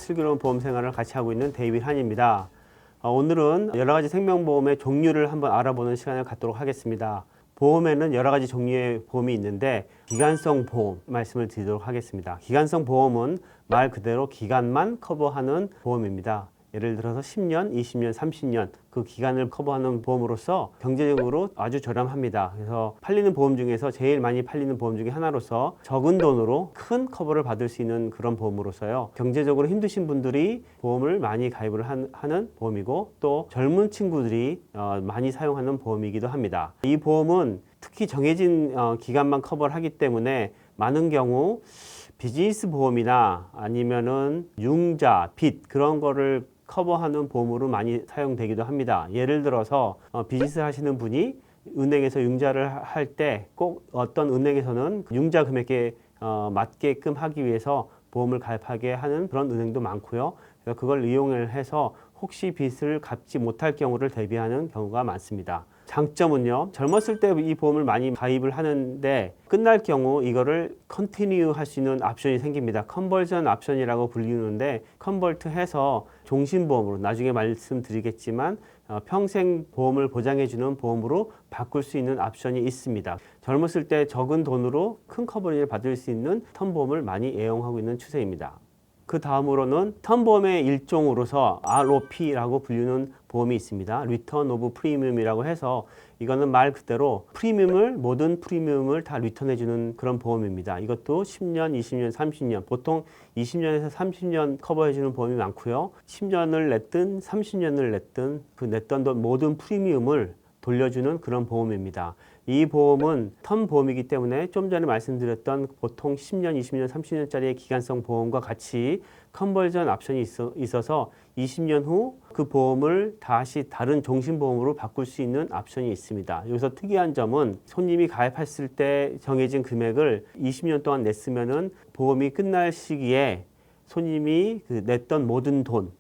슬기로운 보험 생활을 같이 하고 있는 데이빗 한입니다. 오늘은 여러 가지 생명보험의 종류를 한번 알아보는 시간을 갖도록 하겠습니다. 보험에는 여러 가지 종류의 보험이 있는데 기간성 보험 말씀을 드리도록 하겠습니다. 기간성 보험은 말 그대로 기간만 커버하는 보험입니다. 예를 들어서 10년, 20년, 30년 그 기간을 커버하는 보험으로서 경제적으로 아주 저렴합니다. 그래서 팔리는 보험 중에서 제일 많이 팔리는 보험 중에 하나로서 적은 돈으로 큰 커버를 받을 수 있는 그런 보험으로서요. 경제적으로 힘드신 분들이 보험을 많이 가입을 하는 보험이고 또 젊은 친구들이 많이 사용하는 보험이기도 합니다. 이 보험은 특히 정해진 기간만 커버를 하기 때문에 많은 경우 비즈니스 보험이나 아니면은 융자, 빚 그런 거를 커버하는 보험으로 많이 사용되기도 합니다. 예를 들어서 비즈니스 하시는 분이 은행에서 융자를 할 때 꼭 어떤 은행에서는 융자 금액에 맞게끔 하기 위해서 보험을 가입하게 하는 그런 은행도 많고요. 그래서 그걸 이용을 해서 혹시 빚을 갚지 못할 경우를 대비하는 경우가 많습니다. 장점은요, 젊었을 때 이 보험을 많이 가입을 하는데 끝날 경우 이거를 컨티뉴 할 수 있는 옵션이 생깁니다. 컨버전 옵션이라고 불리는데 컨버트 해서 종신보험으로 나중에 말씀드리겠지만 평생 보험을 보장해주는 보험으로 바꿀 수 있는 옵션이 있습니다. 젊었을 때 적은 돈으로 큰 커버리지를 받을 수 있는 텀보험을 많이 애용하고 있는 추세입니다. 그 다음으로는 텀보험의 일종으로서 ROP라고 불리는 보험이 있습니다. Return of Premium이라고 해서 이거는 말 그대로 모든 프리미엄을 다 리턴해주는 그런 보험입니다. 이것도 10년, 20년, 30년, 보통 20년에서 30년 커버해주는 보험이 많고요. 10년을 냈든 30년을 냈든 그 냈던 모든 프리미엄을 돌려주는 그런 보험입니다. 이 보험은 텀 보험이기 때문에 좀 전에 말씀드렸던 보통 10년, 20년, 30년짜리의 기간성 보험과 같이 컨버전 옵션이 있어서 20년 후 그 보험을 다시 다른 종신보험으로 바꿀 수 있는 옵션이 있습니다. 여기서 특이한 점은 손님이 가입했을 때 정해진 금액을 20년 동안 냈으면은 보험이 끝날 시기에 손님이 냈던 모든 돈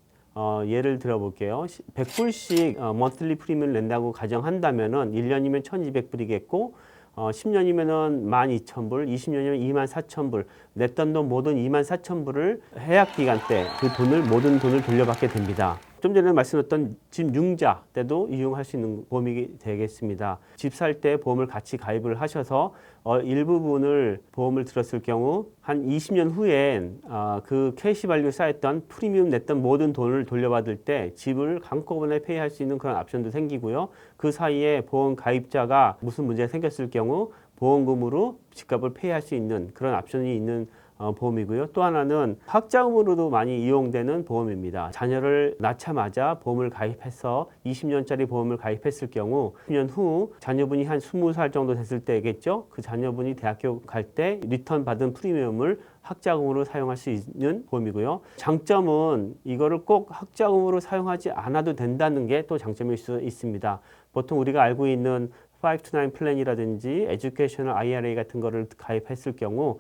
예를 들어 볼게요. 100불씩 monthly 프리미엄을 낸다고 가정한다면은 1년이면 1200불이겠고 10년이면은 12,000불, 20년이면 24,000불 냈던 돈 모든 24,000불을 해약 기간 때 그 모든 돈을 돌려받게 됩니다. 좀 전에 말씀드렸던 집 융자 때도 이용할 수 있는 보험이 되겠습니다. 집 살 때 보험을 같이 가입을 하셔서 일부분을 보험을 들었을 경우 한 20년 후엔 그 캐시밸류 쌓였던 프리미엄 냈던 모든 돈을 돌려받을 때 집을 한꺼번에 페이할 수 있는 그런 옵션도 생기고요. 그 사이에 보험 가입자가 무슨 문제가 생겼을 경우 보험금으로 집값을 페이할 수 있는 그런 옵션이 있는 보험이고요. 또 하나는 학자금으로도 많이 이용되는 보험입니다. 자녀를 낳자마자 보험을 가입해서 20년짜리 보험을 가입했을 경우 10년 후 자녀분이 한 20살 정도 됐을 때겠죠. 그 자녀분이 대학교 갈 때 리턴 받은 프리미엄을 학자금으로 사용할 수 있는 보험이고요. 장점은 이거를 꼭 학자금으로 사용하지 않아도 된다는 게 또 장점일 수 있습니다. 보통 우리가 알고 있는 529 플랜이라든지 에듀케이셔널 IRA 같은 거를 가입했을 경우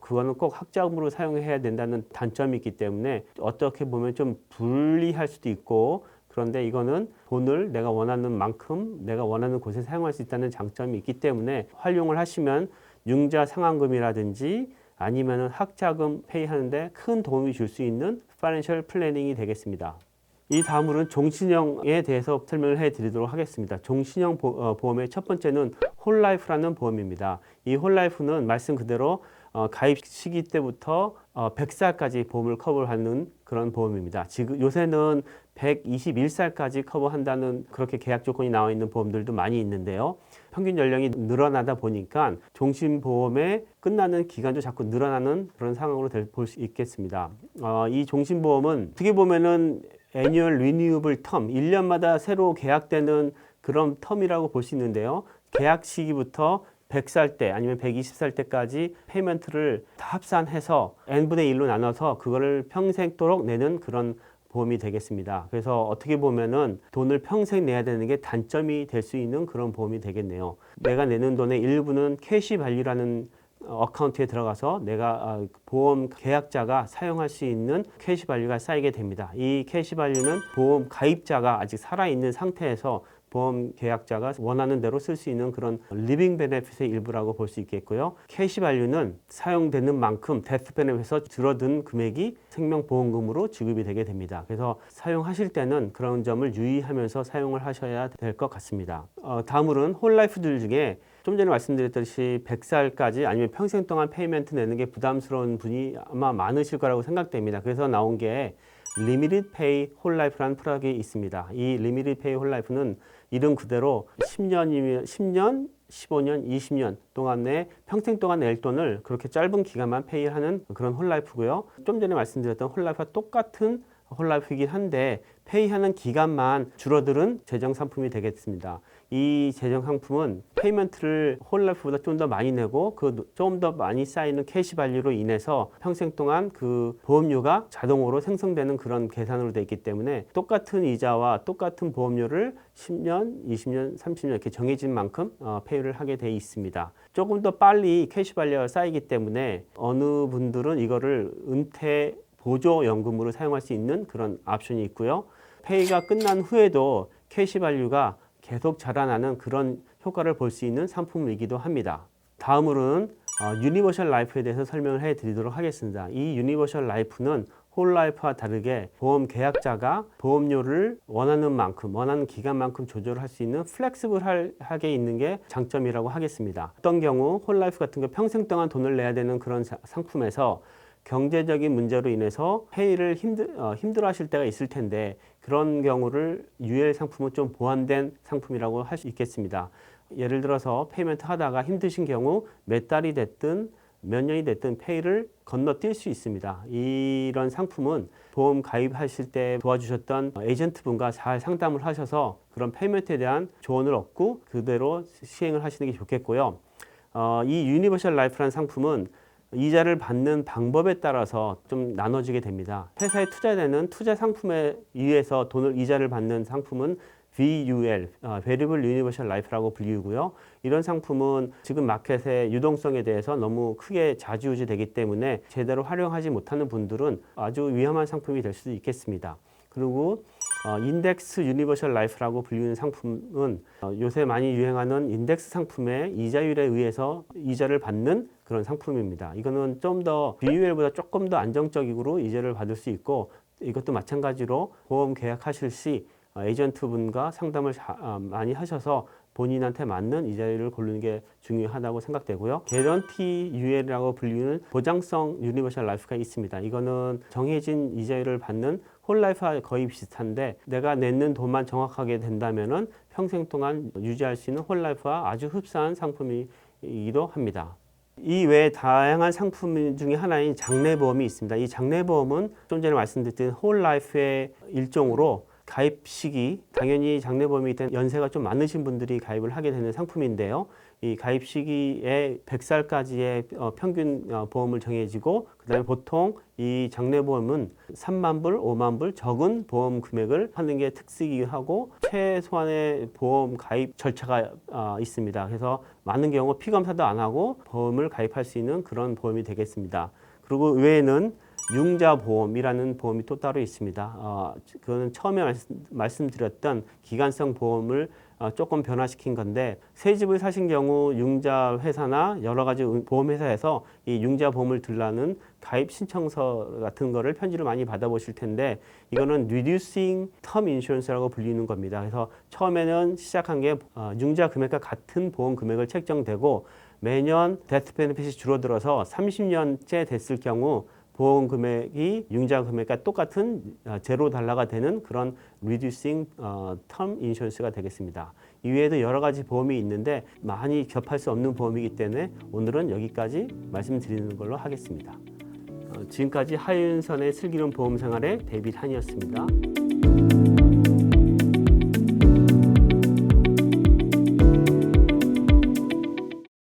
그거는 꼭 학자금으로 사용해야 된다는 단점이 있기 때문에 어떻게 보면 좀 불리할 수도 있고 그런데 이거는 돈을 내가 원하는 만큼 내가 원하는 곳에 사용할 수 있다는 장점이 있기 때문에 활용을 하시면 융자 상환금이라든지 아니면은 학자금 페이하는데 큰 도움이 줄 수 있는 파이낸셜 플래닝이 되겠습니다. 이 다음으로는 종신형에 대해서 설명을 해드리도록 하겠습니다. 종신형 보험의 첫 번째는 홀라이프라는 보험입니다. 이 홀라이프는 말씀 그대로 가입 시기 때부터 100살까지 보험을 커버하는 그런 보험입니다. 지금 요새는 121살까지 커버한다는 그렇게 계약 조건이 나와 있는 보험들도 많이 있는데요. 평균 연령이 늘어나다 보니까 종신보험의 끝나는 기간도 자꾸 늘어나는 그런 상황으로 볼 수 있겠습니다. 이 종신보험은 어떻게 보면은 애뉴얼 리뉴얼 텀, 1년마다 새로 계약되는 그런 텀이라고 볼 수 있는데요. 계약 시기부터 100살 때 아니면 120살 때까지 페이먼트를 다 합산해서 n분의 1로 나눠서 그거를 평생도록 내는 그런 보험이 되겠습니다. 그래서 어떻게 보면은 돈을 평생 내야 되는 게 단점이 될 수 있는 그런 보험이 되겠네요. 내가 내는 돈의 일부는 캐시밸류라는 어카운트에 들어가서 내가 보험 계약자가 사용할 수 있는 캐시밸류가 쌓이게 됩니다. 이 캐시밸류는 보험 가입자가 아직 살아있는 상태에서 보험 계약자가 원하는 대로 쓸 수 있는 그런 리빙 베네핏의 일부라고 볼 수 있겠고요. 캐시 밸류는 사용되는 만큼 데스 베네핏에서 줄어든 금액이 생명보험금으로 지급이 되게 됩니다. 그래서 사용하실 때는 그런 점을 유의하면서 사용을 하셔야 될 것 같습니다. 다음으로는 홀라이프들 중에 좀 전에 말씀드렸듯이 100살까지 아니면 평생 동안 페이먼트 내는 게 부담스러운 분이 아마 많으실 거라고 생각됩니다. 그래서 나온 게 리미티드 페이 홀라이프라는 프로그램이 있습니다. 이 리미티드 페이 홀라이프는 이름 그대로 10년이면 10년, 15년, 20년 동안 내 평생 동안 낼 돈을 그렇게 짧은 기간만 페이하는 그런 홀라이프고요. 좀 전에 말씀드렸던 홀라이프와 똑같은 홀라이프이긴 한데 페이하는 기간만 줄어드는 재정 상품이 되겠습니다. 이 재정 상품은 페이먼트를 홀라이프보다 좀 더 많이 내고 그 좀 더 많이 쌓이는 캐시 밸류로 인해서 평생 동안 그 보험료가 자동으로 생성되는 그런 계산으로 되어 있기 때문에 똑같은 이자와 똑같은 보험료를 10년, 20년, 30년 이렇게 정해진 만큼 페이를 하게 되어 있습니다. 조금 더 빨리 캐시 밸류가 쌓이기 때문에 어느 분들은 이거를 은퇴 보조연금으로 사용할 수 있는 그런 옵션이 있고요. 페이가 끝난 후에도 캐시 밸류가 계속 자라나는 그런 효과를 볼 수 있는 상품이기도 합니다. 다음으로는 유니버셜 라이프에 대해서 설명을 해드리도록 하겠습니다. 이 유니버셜 라이프는 홀라이프와 다르게 보험 계약자가 보험료를 원하는 만큼, 원하는 기간만큼 조절할 수 있는 플렉시블하게 있는 게 장점이라고 하겠습니다. 어떤 경우 홀라이프 같은 거 평생 동안 돈을 내야 되는 그런 상품에서 경제적인 문제로 인해서 페이를 힘들어 하실 때가 있을 텐데 그런 경우를 UL 상품은 좀 보완된 상품이라고 할 수 있겠습니다. 예를 들어서 페이먼트 하다가 힘드신 경우 몇 달이 됐든 몇 년이 됐든 페이를 건너뛸 수 있습니다. 이런 상품은 보험 가입하실 때 도와주셨던 에이전트 분과 잘 상담을 하셔서 그런 페이먼트에 대한 조언을 얻고 그대로 시행을 하시는 게 좋겠고요. 이 유니버셜 라이프라는 상품은 이자를 받는 방법에 따라서 좀 나눠지게 됩니다. 회사에 투자되는 투자 상품에 의해서 이자를 받는 상품은 VUL, Variable Universal Life라고 불리우고요. 이런 상품은 지금 마켓의 유동성에 대해서 너무 크게 좌지우지되기 때문에 제대로 활용하지 못하는 분들은 아주 위험한 상품이 될 수도 있겠습니다. 그리고 인덱스 유니버셜 라이프라고 불리는 상품은 요새 많이 유행하는 인덱스 상품의 이자율에 의해서 이자를 받는 그런 상품입니다. 이거는 좀 더 VUL보다 조금 더 안정적으로 이자를 받을 수 있고 이것도 마찬가지로 보험 계약하실 시 에이전트 분과 상담을 많이 하셔서 본인한테 맞는 이자율을 고르는 게 중요하다고 생각되고요. 개런티 UL이라고 불리는 보장성 유니버셜 라이프가 있습니다. 이거는 정해진 이자율을 받는 홀라이프와 거의 비슷한데 내가 내는 돈만 정확하게 된다면은 평생 동안 유지할 수 있는 홀라이프와 아주 흡사한 상품이기도 합니다. 이 외에 다양한 상품 중에 하나인 장래보험이 있습니다. 이 장래보험은 좀 전에 말씀드렸던 홀라이프의 일종으로 가입 시기, 당연히 장래보험이 된 연세가 좀 많으신 분들이 가입을 하게 되는 상품인데요. 이 가입 시기에 100살까지의 평균 보험을 정해지고 그다음에 보통 이 장래보험은 3만 불, 5만 불 적은 보험 금액을 하는 게 특색이기도 하고 최소한의 보험 가입 절차가 있습니다. 그래서 많은 경우 피검사도 안 하고 보험을 가입할 수 있는 그런 보험이 되겠습니다. 그리고 외에는 융자보험이라는 보험이 또 따로 있습니다. 그거는 처음에 말씀드렸던 기간성 보험을 조금 변화시킨 건데 새 집을 사신 경우 융자 회사나 여러 가지 보험회사에서 이 융자 보험을 들라는 가입 신청서 같은 거를 편지를 많이 받아보실 텐데 이거는 Reducing Term Insurance라고 불리는 겁니다. 그래서 처음에는 시작한 게 융자 금액과 같은 보험 금액을 책정되고 매년 데스 베네핏이 줄어들어서 30년째 됐을 경우 보험 금액이 융자 금액과 똑같은 $0 되는 그런 Reducing Term Insurance가 되겠습니다. 이외에도 여러 가지 보험이 있는데 많이 겹할 수 없는 보험이기 때문에 오늘은 여기까지 말씀드리는 걸로 하겠습니다. 지금까지 하윤선의 슬기로운 보험생활의 데이빗 한이었습니다.